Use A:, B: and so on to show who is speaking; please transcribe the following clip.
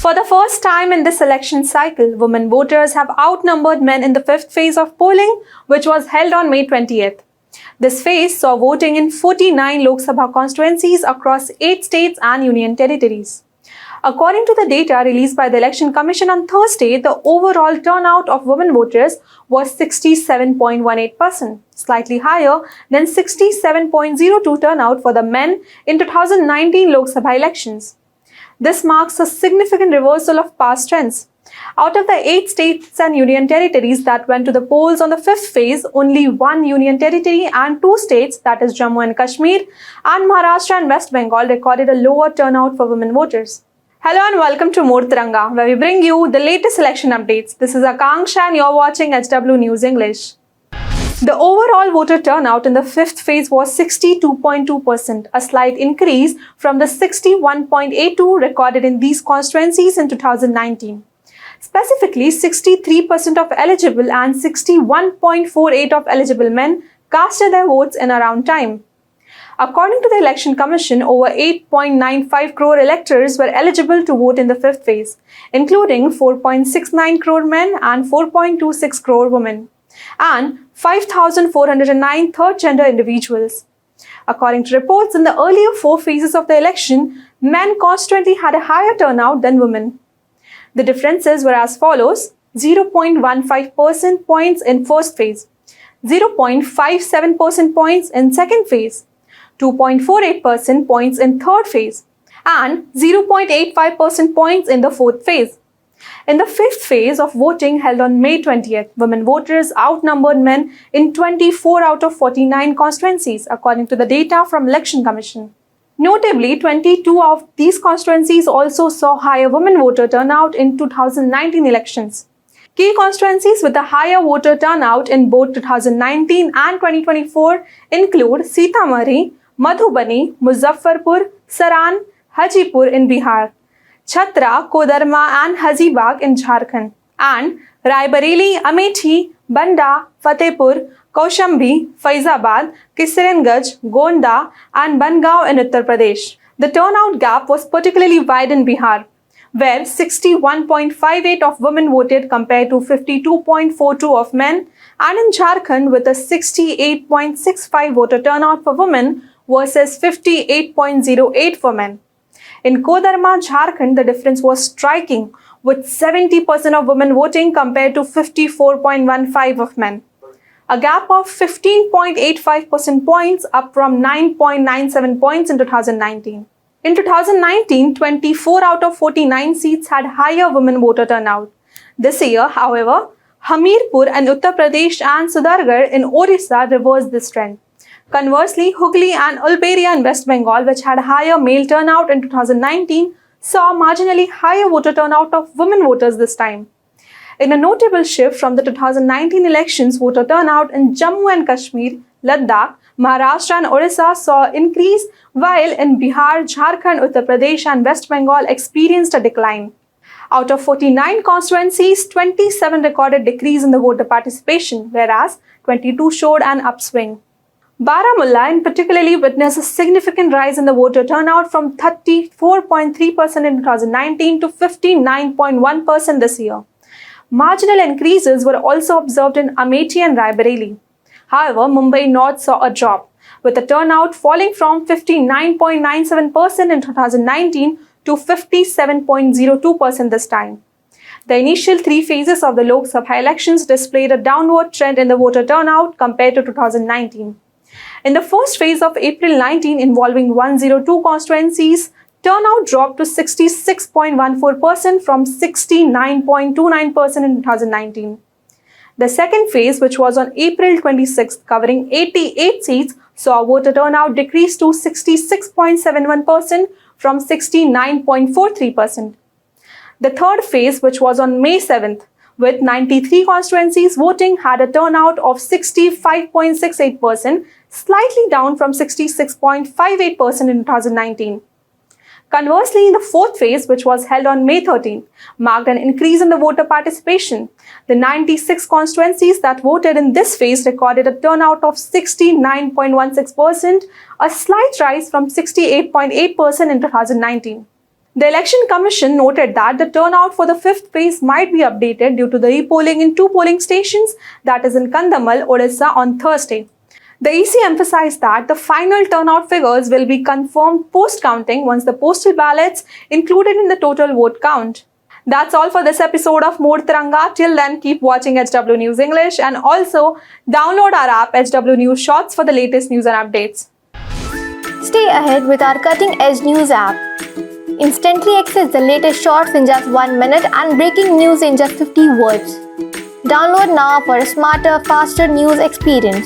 A: For the first time in this election cycle, women voters have outnumbered men in the fifth phase of polling, which was held on May 20th. This phase saw voting in 49 Lok Sabha constituencies across 8 states and union territories. According to the data released by the Election Commission on Thursday, the overall turnout of women voters was 67.18%, slightly higher than 67.02% turnout for the men in 2019 Lok Sabha elections. This marks a significant reversal of past trends. Out of the 8 states and union territories that went to the polls on the fifth phase, only one union territory and 2 states, that is Jammu and Kashmir and Maharashtra and West Bengal, recorded a lower turnout for women voters. Hello and welcome to More Tiranga, where we bring you the latest election updates. This is Akanksha and you're watching HW News English. The overall voter turnout in the fifth phase was 62.2%, a slight increase from the 61.82% recorded in these constituencies in 2019. Specifically, 63% of eligible and 61.48% of eligible men casted their votes in around time. According to the Election Commission, over 8.95 crore electors were eligible to vote in the fifth phase, including 4.69 crore men and 4.26 crore women, and 5,409 third-gender individuals. According to reports, in the earlier 4 phases of the election, men constantly had a higher turnout than women. The differences were as follows: 0.15% points in first phase, 0.57% points in second phase, 2.48% points in third phase, and 0.85% points in the fourth phase. In the fifth phase of voting held on May 20th, women voters outnumbered men in 24 out of 49 constituencies, according to the data from Election Commission. Notably, 22 of these constituencies also saw higher women voter turnout in 2019 elections. Key constituencies with a higher voter turnout in both 2019 and 2024 include Sitamarhi, Madhubani, Muzaffarpur, Saran, Hajipur in Bihar, Chhatra, Kodarma and Hazibagh in Jharkhand, and Raebareli, Amethi, Banda, Fatehpur, Kaushambi, Faizabad, Kisarangaj, Gonda and Bangaon in Uttar Pradesh. The turnout gap was particularly wide in Bihar, where 61.58% of women voted compared to 52.42% of men, and in Jharkhand with a 68.65% voter turnout for women versus 58.08% for men. In Kodarma, Jharkhand, the difference was striking, with 70% of women voting compared to 54.15% of men. A gap of 15.85% points, up from 9.97 points in 2019. In 2019, 24 out of 49 seats had higher women voter turnout. This year, however, Hamirpur in Uttar Pradesh and Sudargarh in Orissa reversed this trend. Conversely, Hooghly and Ulperia in West Bengal, which had higher male turnout in 2019, saw marginally higher voter turnout of women voters this time. In a notable shift from the 2019 elections, voter turnout in Jammu and Kashmir, Ladakh, Maharashtra and Orissa saw increase, while in Bihar, Jharkhand, Uttar Pradesh and West Bengal experienced a decline. Out of 49 constituencies, 27 recorded decrease in the voter participation, whereas 22 showed an upswing. Baramulla in particularly witnessed a significant rise in the voter turnout from 34.3% in 2019 to 59.1% this year. Marginal increases were also observed in Amethi and Raebareli. However, Mumbai North saw a drop, with the turnout falling from 59.97% in 2019 to 57.02% this time. The initial 3 phases of the Lok Sabha elections displayed a downward trend in the voter turnout compared to 2019. In the first phase of April 19, involving 102 constituencies, turnout dropped to 66.14% from 69.29% in 2019. The second phase, which was on April 26, covering 88 seats, saw voter turnout decrease to 66.71% from 69.43%. The third phase, which was on May 7th, with 93 constituencies voting, had a turnout of 65.68%, slightly down from 66.58% in 2019. Conversely, in the fourth phase, which was held on May 13th, marked an increase in the voter participation. The 96 constituencies that voted in this phase recorded a turnout of 69.16%, a slight rise from 68.8% in 2019. The Election Commission noted that the turnout for the fifth phase might be updated due to the repolling in two polling stations, that is in Kandhamal, Odisha, on Thursday. The EC emphasized that the final turnout figures will be confirmed post-counting once the postal ballots included in the total vote count. That's all for this episode of More Tiranga. Till then, keep watching HW News English and also download our app HW News Shorts for the latest news and updates.
B: Stay ahead with our cutting-edge news app. Instantly access the latest shorts in just 1 minute and breaking news in just 50 words. Download now for a smarter, faster news experience.